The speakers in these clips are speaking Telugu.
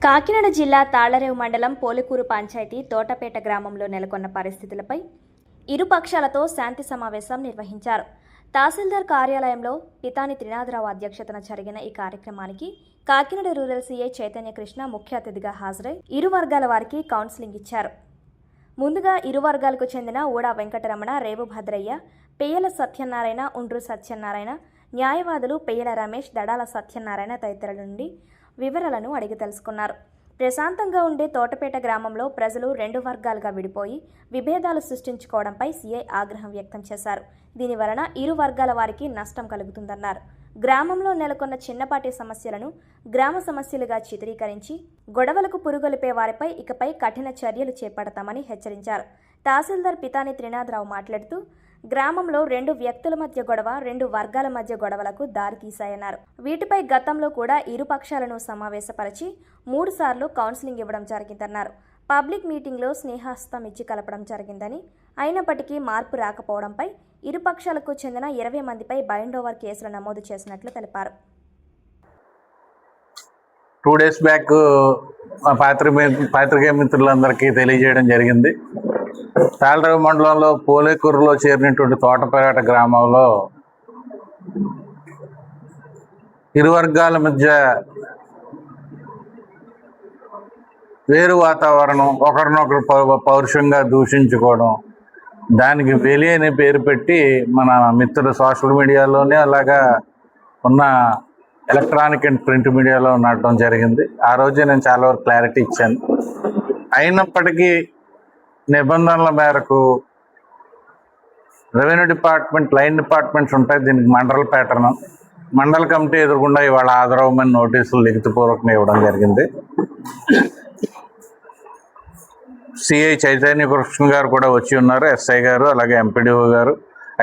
కాకినాడ జిల్లా తాళ్లరేవు మండలం పోలికూరు పంచాయతీ తోటపేట గ్రామంలో నెలకొన్న పరిస్థితులపై ఇరు పక్షాలతో శాంతి సమావేశం నిర్వహించారు. తహసీల్దార్ కార్యాలయంలో పితాని త్రినాథరావు అధ్యక్షతన జరిగిన ఈ కార్యక్రమానికి కాకినాడ రూరల్ సీఐ చైతన్య కృష్ణ ముఖ్య అతిథిగా హాజరై ఇరు వర్గాల వారికి కౌన్సిలింగ్ ఇచ్చారు. ముందుగా ఇరు వర్గాలకు చెందిన ఊడా వెంకటరమణ, రేవు భద్రయ్య, పెయ్యల సత్యనారాయణ, ఉండ్రు సత్యనారాయణ, న్యాయవాదులు పెయ్యల రమేష్, దడాల సత్యనారాయణ తదితరుల నుండి వివరాలను అడిగి తెలుసుకున్నారు. ప్రశాంతంగా ఉండే తోటపేట గ్రామంలో ప్రజలు రెండు వర్గాలుగా విడిపోయి విభేదాలు సృష్టించుకోవడంపై సీఐ ఆగ్రహం వ్యక్తం చేశారు. దీనివలన ఇరు వర్గాల వారికి నష్టం కలుగుతుందన్నారు. గ్రామంలో నెలకొన్న చిన్నపాటి సమస్యలను గ్రామ సమస్యలుగా చిత్రీకరించి గొడవలకు పురుగొలిపే వారిపై ఇకపై కఠిన చర్యలు చేపడతామని హెచ్చరించారు. తహసీల్దార్ పితాని త్రినాథరావు మాట్లాడుతూ గ్రామంలో రెండు వ్యక్తుల మధ్య గొడవ, రెండు వర్గాల మధ్య గొడవలకు దారితీశాయన్నారు. వీటిపై గతంలో కూడా ఇరు పక్షాలను సమావేశపరిచి 3 సార్లు కౌన్సిలింగ్ ఇవ్వడం జరిగిందన్నారు. పబ్లిక్ మీటింగ్లో స్నేహస్తం ఇచ్చి కలపడం జరిగిందని, అయినప్పటికీ మార్పు రాకపోవడంపై ఇరు పక్షాలకు చెందిన 20 మందిపై బైండ్ ఓవర్ కేసులు నమోదు చేసినట్లు తెలిపారు. 2 days బ్యాక్ పాత్రికేయ మిత్రులందరికీ తెలియజేయడం జరిగింది. తాళ్లరేవు మండలంలో పోలేకూరులో చేరినటువంటి తోటపేట గ్రామంలో ఇరు వర్గాల మధ్య వేరు వాతావరణం, ఒకరినొకరు పౌరుషంగా దూషించుకోవడం, దానికి వెలి అనే పేరు పెట్టి మన మిత్రులు సోషల్ మీడియాలోనే అలాగా ఉన్న ఎలక్ట్రానిక్ అండ్ ప్రింట్ మీడియాలో నాటడం జరిగింది. ఆ రోజే నేను చాలా వరకు క్లారిటీ ఇచ్చాను. అయినప్పటికీ నిబంధనల మేరకు రెవెన్యూ డిపార్ట్మెంట్, లైన్ డిపార్ట్మెంట్స్ ఉంటాయి. దీనికి మండల ప్యాటర్న్, మండల కమిటీ ఎదురుకుండా ఇవాళ హాజరవ్వమని నోటీసులు లిఖితపూర్వకంగా ఇవ్వడం జరిగింది. సిఐ చైతన్య కృష్ణ గారు కూడా వచ్చి ఉన్నారు, ఎస్ఐ గారు, అలాగే ఎంపీడీఓ గారు,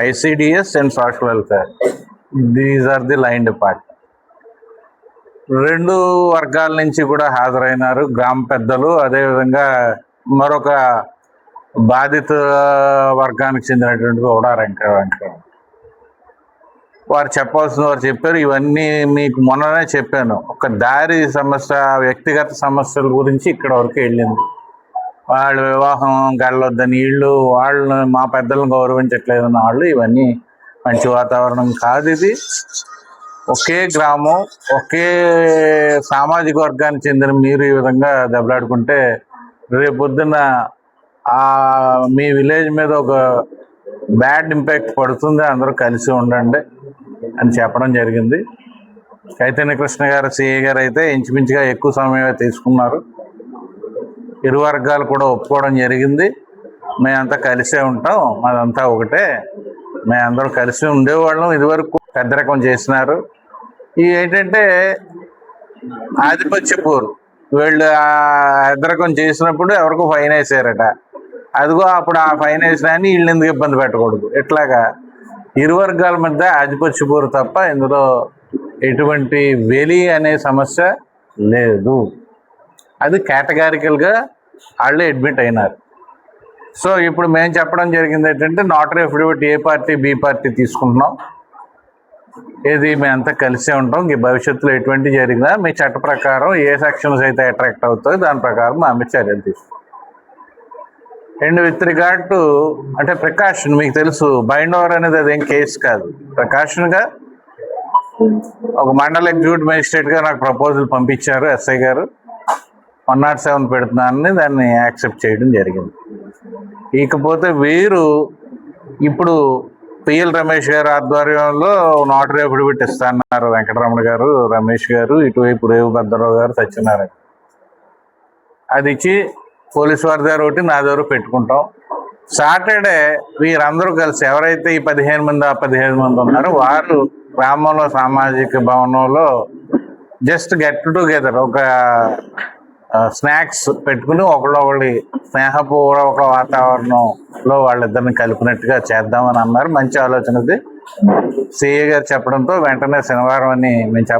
ICDS and social welfare. These are the line department. రెండు వర్గాల నుంచి కూడా హాజరైనారు గ్రామ పెద్దలు. అదేవిధంగా మరొక బాధిత వర్గానికి చెందినటువంటి ఊడా వెంకటరమణ వారు చెప్పాల్సిన వారు చెప్పారు. ఇవన్నీ మీకు మొన్ననే చెప్పాను. ఒక దారి సమస్య, వ్యక్తిగత సమస్యల గురించి ఇక్కడ వరకు వెళ్ళింది. వాళ్ళు వివాహం గెలవద్దని వీళ్ళు, వాళ్ళు మా పెద్దలను గౌరవించట్లేదన్న వాళ్ళు, ఇవన్నీ మంచి వాతావరణం కాదు. ఇది ఒకే గ్రామం, ఒకే సామాజిక వర్గానికి చెందిన మీరు ఈ విధంగా దెబ్బలాడుకుంటే రేపొద్దున మీ విలేజ్ మీద ఒక బ్యాడ్ ఇంపాక్ట్ పడుతుంది. అందరూ కలిసి ఉండండి అని చెప్పడం జరిగింది. చైతన్య కృష్ణ గారు, సిఏ గారు అయితే ఇంచుమించుగా ఎక్కువ సమయమే తీసుకున్నారు. ఇరు వర్గాలు కూడా ఒప్పుకోవడం జరిగింది. మేమంతా కలిసే ఉంటాం, అదంతా ఒకటే, మేమందరం కలిసి ఉండేవాళ్ళం. ఇదివరకు పెద్దరకం చేసినారు. ఇవి ఏంటంటే ఆధిపత్య పోరు. వీళ్ళు పెద్దరకం చేసినప్పుడు ఎవరికో ఫైన్ వేసారట. అదిగో అప్పుడు ఆ ఫైన్ వేసినా అని వీళ్ళు ఎందుకు ఇబ్బంది పెట్టకూడదు. ఇట్లాగా ఇరు వర్గాల మధ్య ఆధిపత్య పోరు తప్ప ఇందులో ఎటువంటి వెలి అనే సమస్య లేదు. అది కేటగారికల్గా వాళ్ళే అడ్మిట్ అయినారు. సో ఇప్పుడు మేము చెప్పడం జరిగింది ఏంటంటే, నోటరీ అఫిడవిట్ ఏ పార్టీ బి పార్టీ తీసుకుంటున్నాం, ఏది మేమంతా కలిసే ఉంటాం. ఈ భవిష్యత్తులో ఎటువంటి జరిగినా మీ చట్ట ప్రకారం ఏ సెక్షన్స్ అయితే అట్రాక్ట్ అవుతాయో దాని ప్రకారం మా మీద చర్యలు తీసుకుంటాం. అండ్ విత్ రిగార్డ్ టు అంటే ప్రికాషన్, మీకు తెలుసు బైండ్ ఓవర్ అనేది అదేం కేసు కాదు. ప్రికాషన్గా ఒక మండల ఎగ్జిక్యూటివ్ మేజిస్ట్రేట్గా నాకు ప్రపోజల్ పంపించారు ఎస్ఐ గారు. 107 పెడుతున్నానని దాన్ని యాక్సెప్ట్ చేయడం జరిగింది. ఇకపోతే వీరు ఇప్పుడు పిఎల్ రమేష్ గారు ఆధ్వర్యంలో నోటరీ అఫిడవిట్ ఇస్తాన్నారు. వెంకటరమణ గారు, రమేష్ గారు, ఇటువైపు రేవు భద్రరావు గారు, సత్యనారాయణ. అది ఇచ్చి పోలీసు వారి దగ్గర ఒకటి, నా దగ్గర పెట్టుకుంటాం. సాటర్డే వీరందరూ కలిసి, ఎవరైతే ఈ 15 మంది ఆ 15 మంది ఉన్నారో వారు గ్రామంలో సామాజిక భవనంలో జస్ట్ గెట్ టుగెదర్, ఒక స్నాక్స్ పెట్టుకుని ఒకళ్ళొకటి స్నేహపూర్వక వాతావరణంలో వాళ్ళిద్దరిని కలిపినట్టుగా చేద్దామని అన్నారు. మంచి ఆలోచనది. సిఏ గారు చెప్పడంతో వెంటనే శనివారం అని మేము